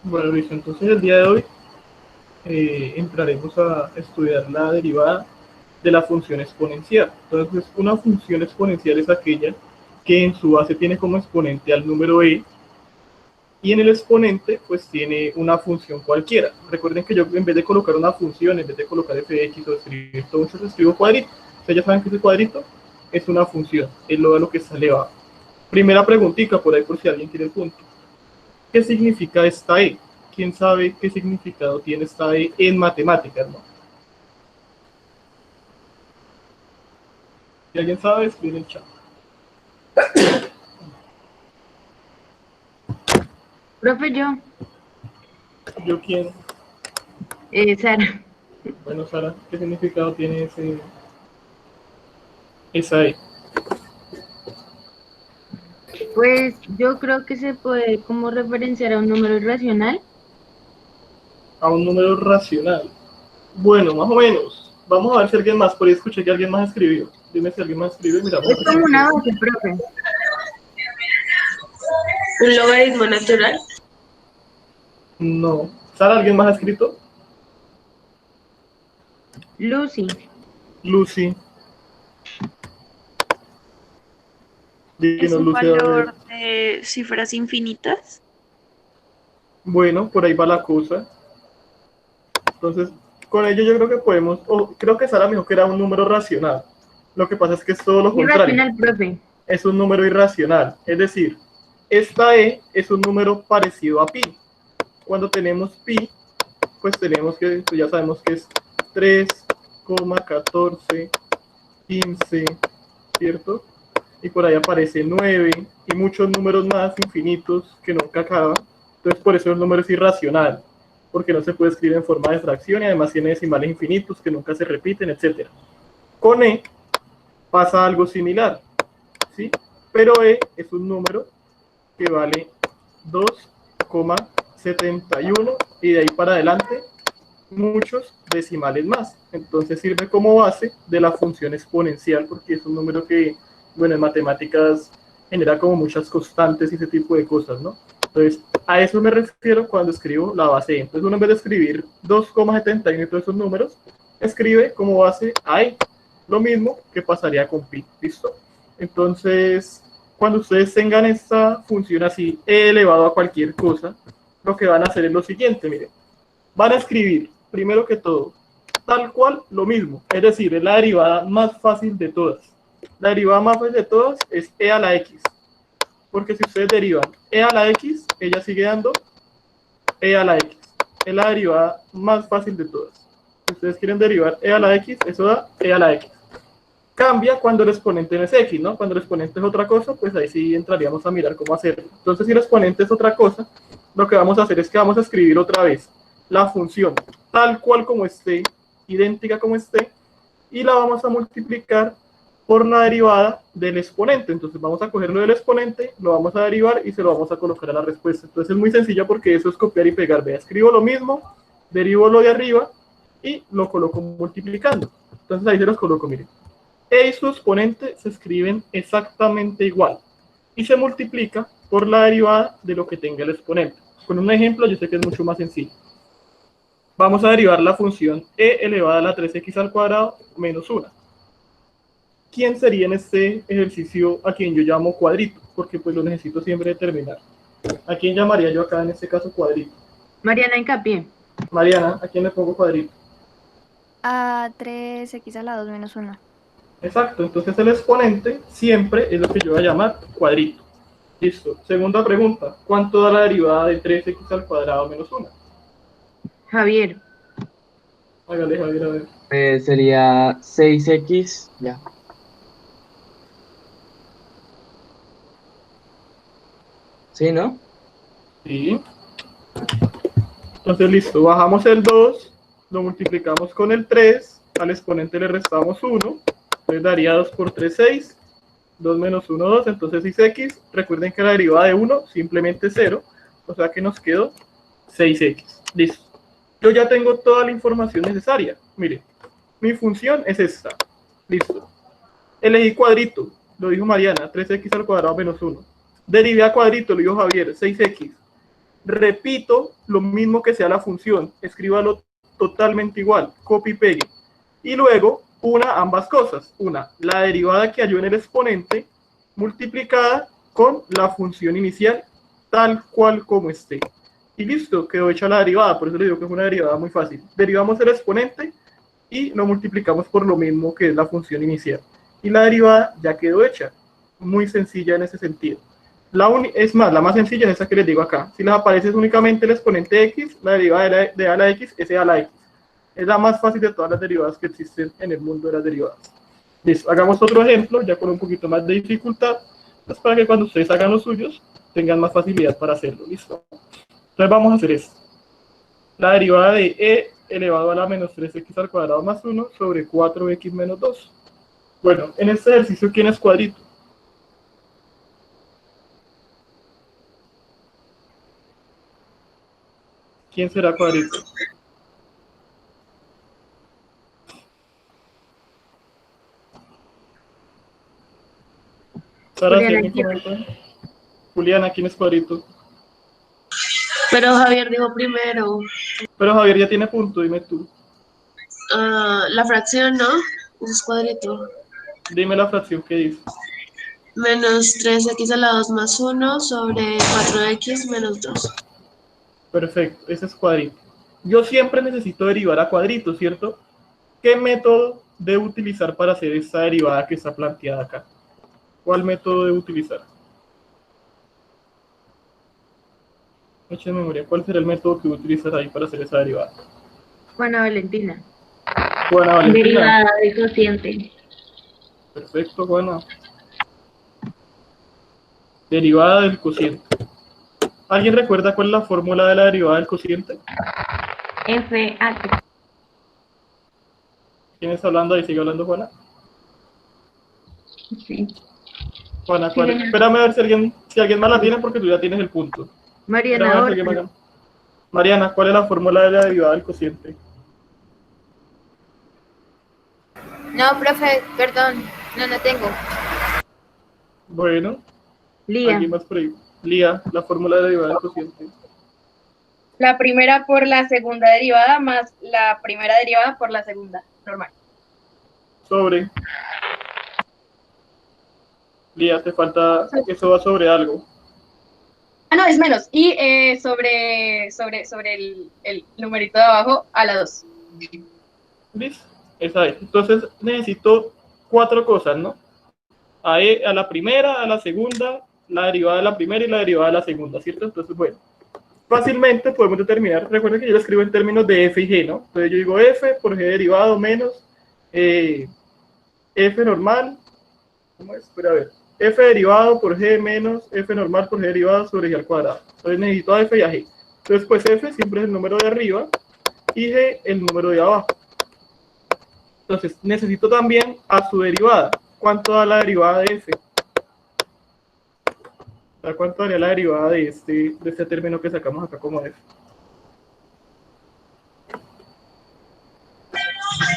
Bueno, listo. Entonces el día de hoy entraremos a estudiar la derivada de la función exponencial. Entonces, una función exponencial es aquella que en su base tiene como exponente al número e y en el exponente pues tiene una función cualquiera. Recuerden que yo en vez de colocar una función, en vez de colocar fx o escribir todo eso, escribo cuadrito. Ustedes ya saben que ese cuadrito es una función, es lo que está elevado. Primera preguntita por ahí por si alguien quiere el punto. ¿Qué significa esta E? ¿Quién sabe qué significado tiene esta E en matemáticas, no? Si alguien sabe, escribe en el chat. Profe, ¿Yo quién? Sara. Bueno, Sara, ¿qué significado tiene esa E? Pues yo creo que se puede como referenciar a un número irracional. A un número racional. Bueno, más o menos. Vamos a ver si alguien más, por ahí escuché que alguien más escribió. Dime si alguien más escribe, miramos a Es ver quién como una escribe. base, profe. Un logaritmo natural. No. ¿Sara, alguien más ha escrito? Lucy. Lucy. Es Dinos, un Lucy, a ver. valor de cifras infinitas. Bueno, por ahí va la cosa. Entonces, con ello yo creo que podemos, o creo que Sara me dijo que era un número racional. Lo que pasa es que es todo lo contrario. Irracional, profe. Es un número irracional. Es decir, esta E es un número parecido a pi. Cuando tenemos pi, pues tenemos que, pues ya sabemos que es 3,1415, ¿cierto? Y por ahí aparece 9 y muchos números más infinitos que nunca acaban. Entonces por eso el número es irracional, porque no se puede escribir en forma de fracción y además tiene decimales infinitos que nunca se repiten, etc. Con E pasa algo similar, ¿sí? Pero E es un número que vale 2,71 y de ahí para adelante muchos decimales más. Entonces sirve como base de la función exponencial porque es un número que, bueno, en matemáticas genera como muchas constantes y ese tipo de cosas, ¿no? Entonces, a eso me refiero cuando escribo la base E. Entonces, uno en vez de escribir 2,71 y todos esos números, escribe como base a E. Lo mismo que pasaría con pi, ¿listo? Entonces, cuando ustedes tengan esta función así, E elevado a cualquier cosa, lo que van a hacer es lo siguiente, miren. Van a escribir, primero que todo, tal cual lo mismo, es decir, es la derivada más fácil de todas. La derivada más fácil de todas es e a la x, porque si ustedes derivan e a la x, ella sigue dando e a la x. Es la derivada más fácil de todas. Si ustedes quieren derivar e a la x, eso da e a la x. Cambia cuando el exponente no es x, ¿no? Cuando el exponente es otra cosa, pues ahí sí entraríamos a mirar cómo hacerlo. Entonces, si el exponente es otra cosa, lo que vamos a hacer es que vamos a escribir otra vez la función tal cual como esté, idéntica como esté, y la vamos a multiplicar por la derivada del exponente. Entonces vamos a cogerlo del exponente, lo vamos a derivar y se lo vamos a colocar a la respuesta. Entonces es muy sencilla porque eso es copiar y pegar. Vea, escribo lo mismo, derivo lo de arriba y lo coloco multiplicando. Entonces ahí se los coloco, miren. E y su exponente se escriben exactamente igual y se multiplica por la derivada de lo que tenga el exponente. Con un ejemplo yo sé que es mucho más sencillo. Vamos a derivar la función e elevada a la 3x al cuadrado menos 1. ¿Quién sería en este ejercicio a quien yo llamo cuadrito? Porque pues lo necesito siempre determinar. ¿A quién llamaría yo acá en este caso cuadrito? Mariana Hincapié. Mariana, ¿a quién le pongo cuadrito? A 3x a la 2 menos 1. Exacto, entonces el exponente siempre es lo que yo voy a llamar cuadrito. Listo. Segunda pregunta. ¿Cuánto da la derivada de 3x al cuadrado menos 1? Javier. Hágale, Javier, a ver. Sería 6x, ya. ¿Sí, no? Sí. Entonces, listo. Bajamos el 2, lo multiplicamos con el 3, al exponente le restamos 1, entonces daría 2 por 3, 6, 2 menos 1, 2, entonces 6x. Recuerden que la derivada de 1 simplemente es 0, o sea que nos quedó 6x. Listo. Yo ya tengo toda la información necesaria. Miren, mi función es esta. Listo. Elegí cuadrito, lo dijo Mariana, 3x al cuadrado menos 1. Derivé a cuadrito, lo dijo Javier, 6x. repito lo mismo que sea la función, escríbalo totalmente igual, copy y pegue. Y luego, ambas cosas. Una, la derivada que halló en el exponente multiplicada con la función inicial tal cual como esté. Y listo, quedó hecha la derivada, por eso le digo que es una derivada muy fácil. Derivamos el exponente y lo multiplicamos por lo mismo que es la función inicial. Y la derivada ya quedó hecha. Muy sencilla en ese sentido. Es más, la más sencilla es esa que les digo acá. Si les aparece únicamente el exponente x, la derivada de a a la x es a la x. Es la más fácil de todas las derivadas que existen en el mundo de las derivadas. Listo, hagamos otro ejemplo, ya con un poquito más de dificultad, pues para que cuando ustedes hagan los suyos, tengan más facilidad para hacerlo. Listo. Entonces vamos a hacer esto. La derivada de e elevado a la menos 3x al cuadrado más 1 sobre 4x menos 2. Bueno, en este ejercicio, ¿quién es cuadrito? ¿Quién será cuadrito? Sara, Juliana, ¿quién comenta? Juliana, ¿quién es cuadrito? Pero Javier dijo primero. Pero Javier ya tiene punto, dime tú. La fracción, ¿no? Eso es cuadrito. Dime la fracción que dice. Menos 3x a la 2 más 1 sobre 4x menos 2. Perfecto, ese es cuadrito. Yo siempre necesito derivar a cuadrito, ¿cierto? ¿Qué método debo utilizar para hacer esta derivada que está planteada acá? ¿Cuál método debo utilizar? Echen memoria, ¿cuál será el método que voy a utilizar ahí para hacer esa derivada? Juana Valentina. Juana Valentina. Derivada de cociente. Perfecto, Juana. Derivada del cociente. ¿Alguien recuerda cuál es la fórmula de la derivada del cociente? FH. ¿Quién está hablando ahí? ¿Sigue hablando Juana? Sí. Juana, ¿cuál es? Sí. Espérame a ver si alguien más la tiene porque tú ya tienes el punto. Mariana Espérame a ver si alguien Horta. más la- Mariana, ¿cuál es la fórmula de la derivada del cociente? No, profe, perdón, no tengo. Bueno, Lía. ¿alguien más por ahí? Lía, la fórmula de la derivada del cociente. La primera por la segunda derivada más la primera derivada por la segunda, normal. Sobre. Lía, te falta, eso va sobre algo. Ah, no, es menos. Y sobre el numerito de abajo a la 2. ¿Listo? Esa es. Entonces necesito 4 cosas, ¿no? A la primera, a la segunda, la derivada de la primera y la derivada de la segunda, ¿cierto? Entonces, bueno, fácilmente podemos determinar, recuerden que yo lo escribo en términos de f y g, ¿no? Entonces yo digo f por g derivado menos f normal, ¿cómo es? Espera a ver, f derivado por g menos f normal por g derivado sobre g al cuadrado. Entonces necesito a f y a g. Entonces, pues f siempre es el número de arriba y g el número de abajo. Entonces, necesito también a su derivada. ¿Cuánto da la derivada de f? ¿Cuánto daría la derivada de este término que sacamos acá como f?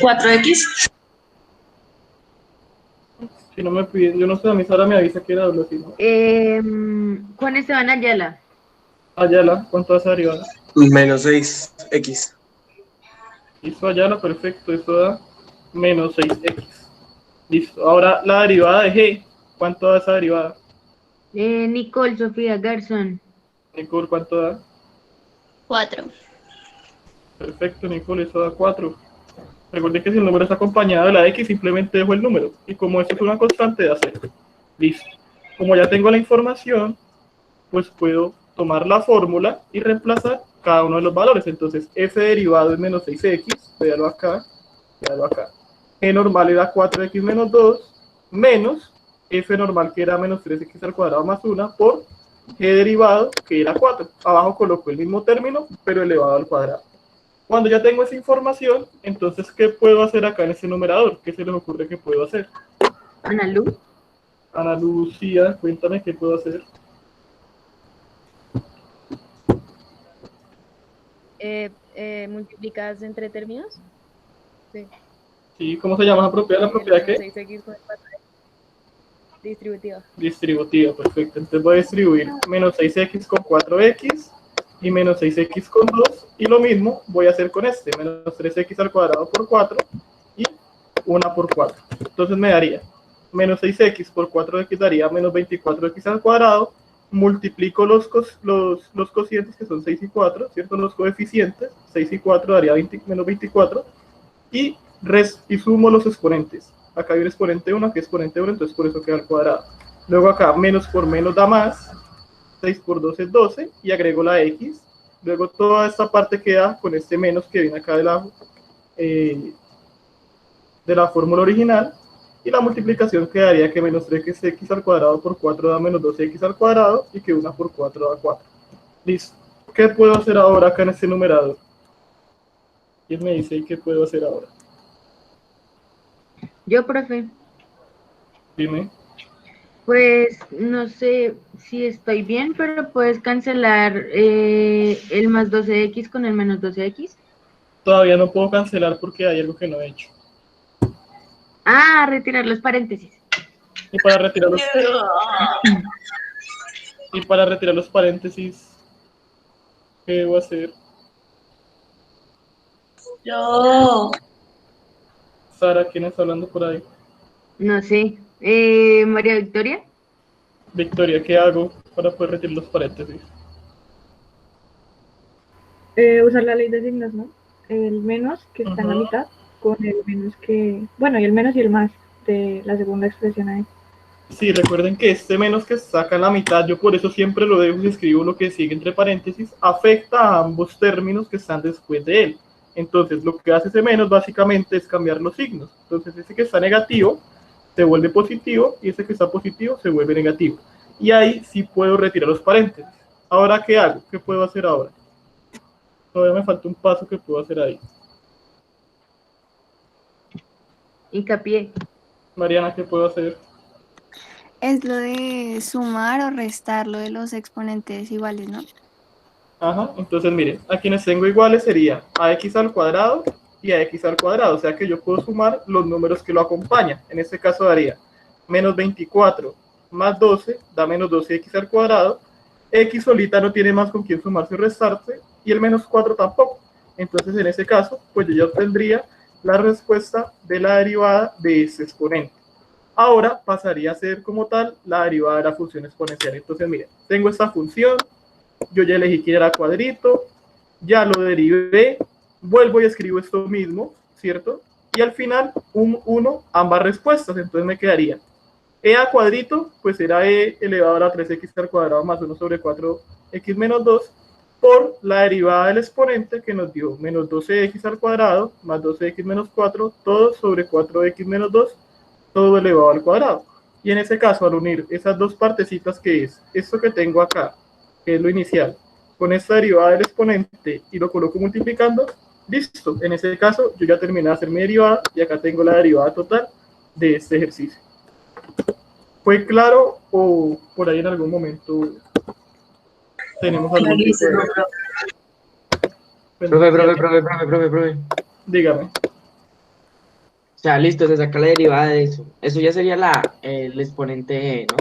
4x. Si no me piden, yo no sé, a mí Sara me avisa que era doble, si no. Juan Esteban Ayala. Ayala, ¿cuánto da esa derivada? Menos 6x. Listo, Ayala, perfecto, eso da menos 6x. Listo, ahora la derivada de g, ¿cuánto da esa derivada? Nicole Sofía Garzón. Nicole, ¿cuánto da? 4. Perfecto, Nicole, eso da 4. Recuerden que si el número está acompañado de la x, simplemente dejo el número. Y como esto es una constante, da 0. Listo. Como ya tengo la información, pues puedo tomar la fórmula y reemplazar cada uno de los valores. Entonces, f derivado es menos 6x, véalo acá, g normal era 4x menos 2, menos f normal que era menos 3x al cuadrado más 1, por g derivado que era 4. Abajo coloco el mismo término, pero elevado al cuadrado. Cuando ya tengo esa información, entonces, ¿qué puedo hacer acá en ese numerador? ¿Qué se les ocurre que puedo hacer? Ana Lu. Ana Lucía, cuéntame qué puedo hacer. ¿Multiplicas entre términos? Sí. Sí, ¿cómo se llama esa propiedad? ¿La propiedad qué? 6x con 4. Distributiva. Distributiva, perfecto. Entonces voy a distribuir menos 6x con 4x y menos 6x con 2, y lo mismo voy a hacer con este, menos 3x al cuadrado por 4 y 1 por 4. Entonces me daría menos 6x por 4x daría menos 24x al cuadrado, multiplico los cocientes que son 6 y 4, ¿cierto? Los coeficientes, 6 y 4 daría menos 24, y sumo los exponentes. Acá hay un exponente 1, aquí exponente 1, entonces por eso queda al cuadrado. Luego acá menos por menos da más, 6 por 2 es 12, y agrego la x. Luego toda esta parte queda con este menos que viene acá de la fórmula original, y la multiplicación quedaría que menos 3x al cuadrado por 4 da menos 12x al cuadrado, y que 1 por 4 da 4. Listo. ¿Qué puedo hacer ahora acá en este numerador? ¿Quién me dice qué puedo hacer ahora? Yo, profe, Dime. pues no sé si estoy bien, pero puedes cancelar el más 12x con el menos 12x. Todavía no puedo cancelar porque hay algo que no he hecho. Ah, retirar los paréntesis. Y para retirar los paréntesis, ¿qué debo hacer? Yo. Sara, ¿quién está hablando por ahí? No sé. María Victoria. Victoria, ¿qué hago para poder retirar los paréntesis? Usar la ley de signos, ¿no? El menos que está en la mitad con el menos que, bueno, y el menos y el más de la segunda expresión ahí. Sí, recuerden que este menos que saca en la mitad, yo por eso siempre lo dejo y escribo lo que sigue entre paréntesis, afecta a ambos términos que están después de él. Entonces, lo que hace ese menos básicamente es cambiar los signos. Entonces, ese que está negativo se vuelve positivo y ese que está positivo se vuelve negativo. Y ahí sí puedo retirar los paréntesis. Ahora, ¿qué hago? ¿Qué puedo hacer ahora? Todavía me falta un paso que puedo hacer ahí. Hincapié. Mariana, ¿qué puedo hacer? Es lo de sumar o restar, lo de los exponentes iguales, ¿no? Ajá, entonces miren, a quienes tengo iguales sería ax al cuadrado y ax al cuadrado, o sea que yo puedo sumar los números que lo acompañan. En este caso daría menos 24 más 12 da menos 12x al cuadrado, x solita no tiene más con quién sumarse y restarse, y el menos 4 tampoco. Entonces en ese caso, pues yo ya obtendría la respuesta de la derivada de ese exponente. Ahora pasaría a ser como tal la derivada de la función exponencial. Entonces miren, tengo esta función, yo ya elegí que era cuadrito, ya lo derivé, vuelvo y escribo esto mismo, ¿cierto? Y al final, un 1, ambas respuestas, entonces me quedaría e a cuadrito, pues era e elevado a la 3x al cuadrado más 1 sobre 4x menos 2, por la derivada del exponente que nos dio menos 12x al cuadrado más 12x menos 4, todo sobre 4x menos 2, todo elevado al cuadrado. Y en ese caso, al unir esas dos partecitas que es esto que tengo acá, que es lo inicial, con esta derivada del exponente y lo coloco multiplicando, listo. En ese caso, yo ya terminé de hacer mi derivada y acá tengo la derivada total de este ejercicio. ¿Fue claro o por ahí en algún momento tenemos algún tipo de... Profe. Dígame. O sea, listo, se saca la derivada de eso. Eso ya sería el exponente E, ¿no?